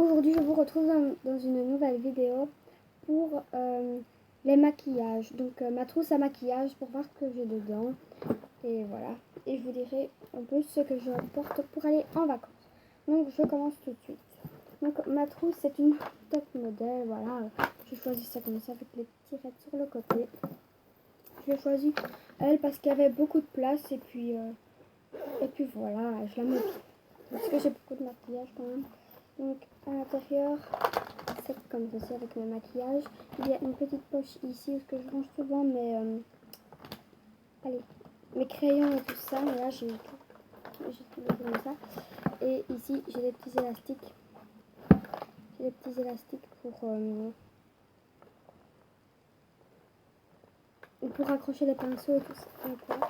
Aujourd'hui, je vous retrouve dans une nouvelle vidéo pour les maquillages. Donc, ma trousse à maquillage pour voir ce que j'ai dedans. Et voilà. Et je vous dirai un peu ce que je porte pour aller en vacances. Donc, je commence tout de suite. Donc, ma trousse, c'est une top modèle. Voilà. J'ai choisi ça comme ça avec les tirettes sur le côté. Je l'ai choisi elle parce qu'il y avait beaucoup de place. Et puis voilà, je la mets bien. Parce que j'ai beaucoup de maquillage quand même. Donc à l'intérieur, c'est comme ceci avec mes maquillages. Il y a une petite poche ici où je range souvent mes crayons et tout ça. Mais là j'ai tout comme ça. Et ici j'ai des petits élastiques. J'ai des petits élastiques pour accrocher les pinceaux et tout ça. Donc, voilà.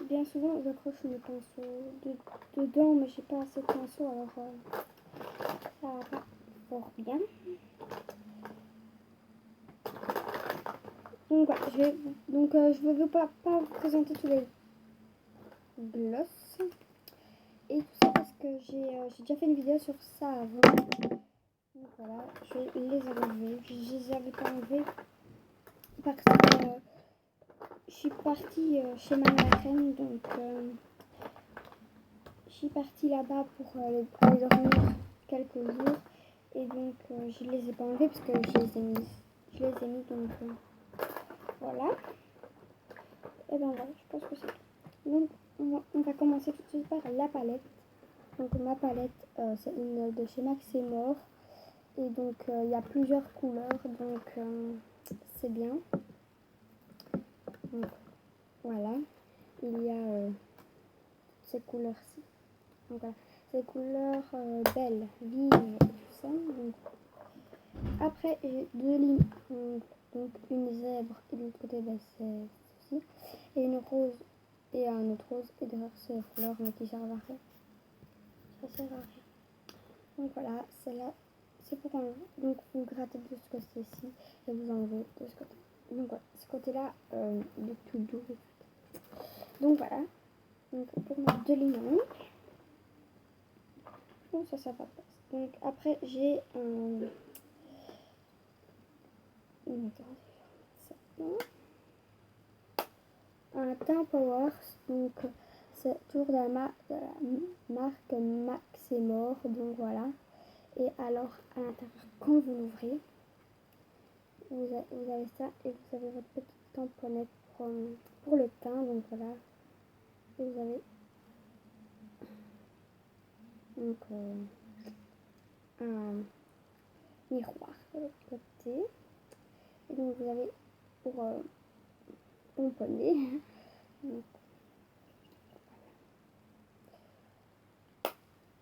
Bien souvent j'accroche mes pinceaux dedans, mais j'ai pas assez de pinceaux, alors ça va pas fort bien. Donc voilà, je ne veux pas vous présenter tous les glosses et tout ça parce que j'ai déjà fait une vidéo sur ça avant. Donc voilà, je vais les enlever. Je les avais pas enlevés parce que je suis partie chez ma marraine, donc je suis partie là-bas pour aller dormir quelques jours et donc je les ai pas enlevés parce que je les ai mis donc voilà. Et ben voilà, je pense que c'est tout. Donc on va commencer tout de suite par la palette. Donc ma palette c'est une de chez Maximor. Et donc il y a plusieurs couleurs, donc c'est bien. Donc voilà, il y a ces couleurs-ci. Donc voilà, ces couleurs belles, vives, tout ça. Donc, après j'ai deux lignes, donc une zèbre et de l'autre côté ben, c'est ceci. Et une rose et un autre rose, et derrière ces fleurs mais qui servent à rien. Ça sert à rien. Donc voilà, celle-là, c'est pour enlever. Donc vous grattez de ce côté-ci et vous enlevez de ce côté. Donc voilà, ce côté-là, il est tout doux. Donc voilà, donc pour mettre deux lignes en haut. Donc ça va pas. Donc après j'ai un teint Power. Donc c'est toujours de la marque Maximor. Donc voilà. Et alors à l'intérieur, quand vous l'ouvrez, vous avez ça et vous avez votre petite tamponnette pour le teint. Donc voilà. Et vous avez donc un miroir de l'autre côté. Et donc vous avez pour pomponner.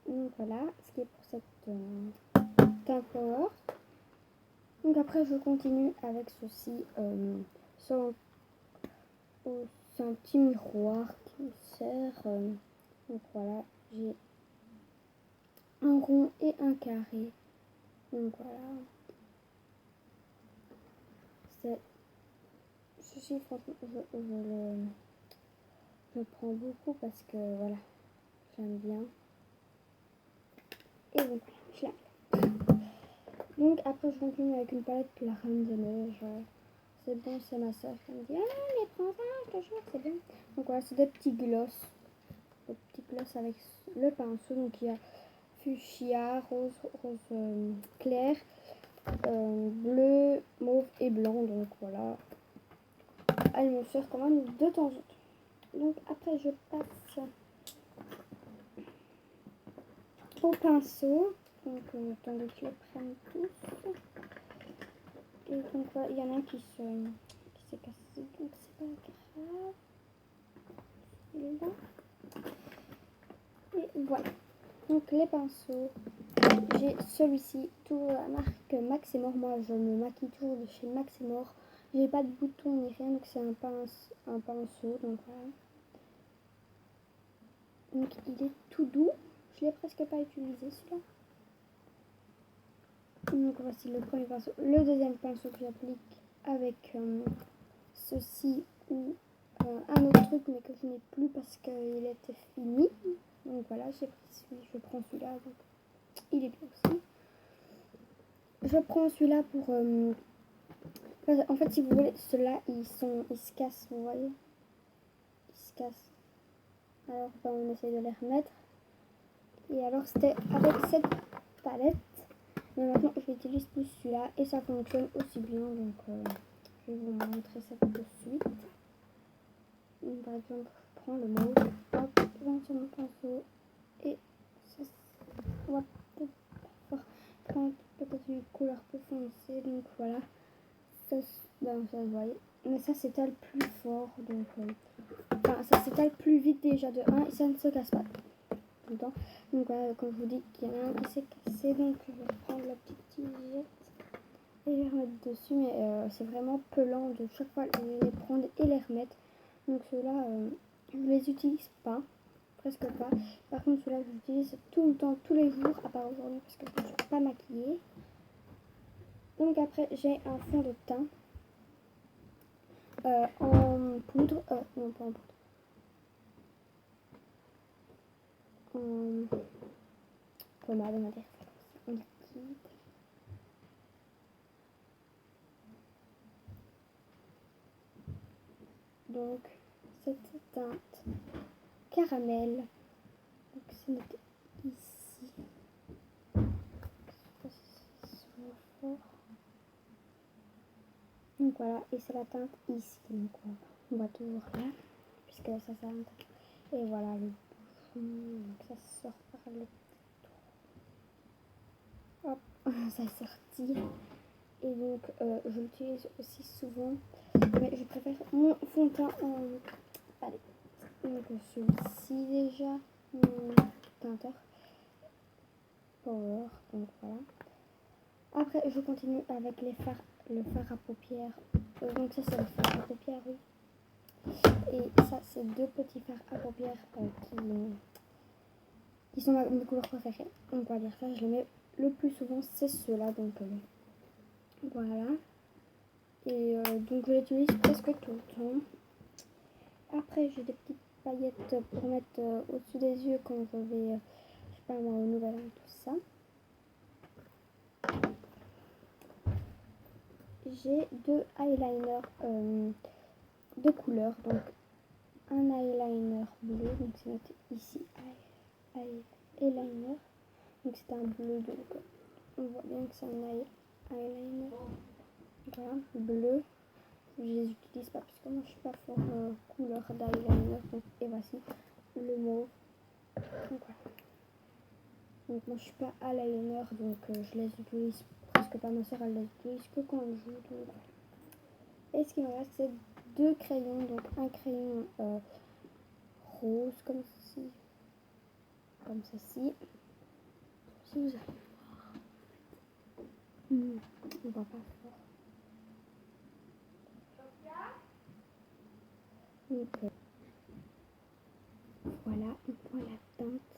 Donc voilà ce qui est pour cette teint Power. Donc après je continue avec ceci. C'est un petit miroir qui me sert. Donc voilà, j'ai un rond et un carré. Donc voilà. Ceci franchement je prends beaucoup parce que voilà, j'aime bien. Et donc je l'aime. Donc après je continue avec une palette La Reine de Neige. C'est bon, c'est ma soeur qui me dit ah non mais prends ça, toujours c'est bien. Donc voilà, c'est des petits gloss. Des petits gloss avec le pinceau. Donc il y a fuchsia, rose clair, bleu, mauve et blanc. Donc voilà. Elles me servent quand même de temps en temps. Donc après je passe au pinceau. Donc attendez que je les prenne tous. Et donc voilà, il y en a un qui s'est cassé, donc c'est pas grave. Là. Et voilà. Donc les pinceaux. J'ai celui-ci, tout la marque Maximor. Moi je me maquille toujours de chez Maximor. J'ai pas de bouton ni rien, donc c'est un pinceau. Donc voilà. Donc il est tout doux. Je l'ai presque pas utilisé celui-là. Donc voici le premier pinceau. Le deuxième pinceau que j'applique avec ceci ou un autre truc mais que je n'ai plus parce qu'il était fini. Donc voilà, j'ai pris celui, je prends celui-là. Donc il est bien aussi. je prends celui-là pour... en fait, si vous voulez, ceux-là, ils se cassent, vous voyez. Ils se cassent. Alors, ben, on essaye de les remettre. Et alors, c'était avec cette palette. Mais maintenant, j'utilise plus celui-là et ça fonctionne aussi bien. Donc, je vais vous montrer ça tout de suite. Donc, par exemple, je prends le mauve. Hop, je rentre sur mon pinceau. Et ça, on va prendre peut-être une couleur plus foncée. Donc, voilà. Ça, ben, ça se voyait. Mais ça s'étale plus fort. Donc, enfin, ça s'étale plus vite déjà de 1 et ça ne se casse pas. Donc voilà, comme je vous dis qu'il y en a un qui s'est cassé, donc je vais prendre la petite tigette et les remettre dessus, mais c'est vraiment pelant de chaque fois les prendre et les remettre. Donc ceux-là, je ne les utilise pas, presque pas. Par contre ceux-là, je les utilise tout le temps, tous les jours, à part aujourd'hui parce que je ne suis pas maquillée. Donc après, j'ai un fond de teint en poudre, non pas en poudre. Pommade, on va dire. En liquide. Donc, cette teinte caramel. Donc, c'est noté ici. Donc, voilà. Et c'est la teinte ici. Donc, on va toujours là. Puisque ça sert à rien. Et voilà le bouchon. Donc, ça sort par le petit trou. Hop, ça est sorti. Et donc, je l'utilise aussi souvent. Mais je préfère mon fond de teint en... Allez. Donc, celui-ci déjà. Mon teinteur. Power. Donc, voilà. Après, je continue avec le fard à paupières. Donc, ça, c'est le fard à paupières, oui. Et ça, c'est deux petits fards à paupières qui sont mes couleurs préférées. Donc, on va dire ça, je les mets le plus souvent, c'est ceux-là. Donc, voilà. Et donc, je les utilise presque tout le temps. Après, j'ai des petites paillettes pour mettre au-dessus des yeux quand je vais, je sais pas moi, au nouvel an, tout ça. J'ai deux eyeliners de couleurs. Donc, un eyeliner bleu, donc c'est noté ici, eyeliner. Donc, c'est un bleu, donc on voit bien que c'est un eyeliner. Voilà, bleu. Je les utilise pas parce que moi je suis pas fort couleur d'eyeliner. Et voici le mauve. Donc voilà. Donc moi je suis pas eyeliner, donc je les utilise presque pas. Ma soeur elle les utilise que quand elle joue. Donc voilà. Et ce qui me reste c'est deux crayons. Donc un crayon rose comme ceci. Comme ceci. Si vous allez voir. On voit pas fort. Donc voilà, on voit la teinte.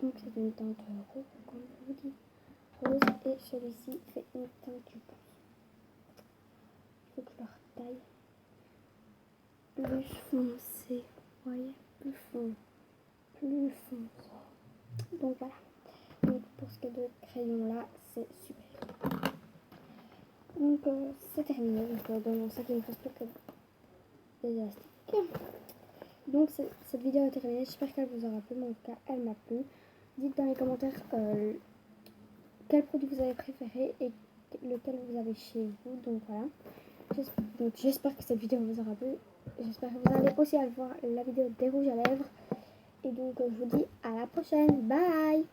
Donc c'est une teinte rose, comme je vous dis. Rose, et celui-ci fait une teinte, je pense. Il faut que je leur taille. Plus foncé, vous voyez, plus foncé. Donc voilà. Donc pour ce qui est de crayon là, c'est super. Donc c'est terminé. Donc dans mon sac il ne me reste plus que des élastiques. Donc cette vidéo est terminée. J'espère qu'elle vous aura plu. En tout cas, elle m'a plu. Dites dans les commentaires quel produit vous avez préféré et lequel vous avez chez vous. Donc voilà. Donc j'espère que cette vidéo vous aura plu. J'espère que vous allez aussi aller voir la vidéo des rouges à lèvres. Et donc je vous dis à la prochaine. Bye!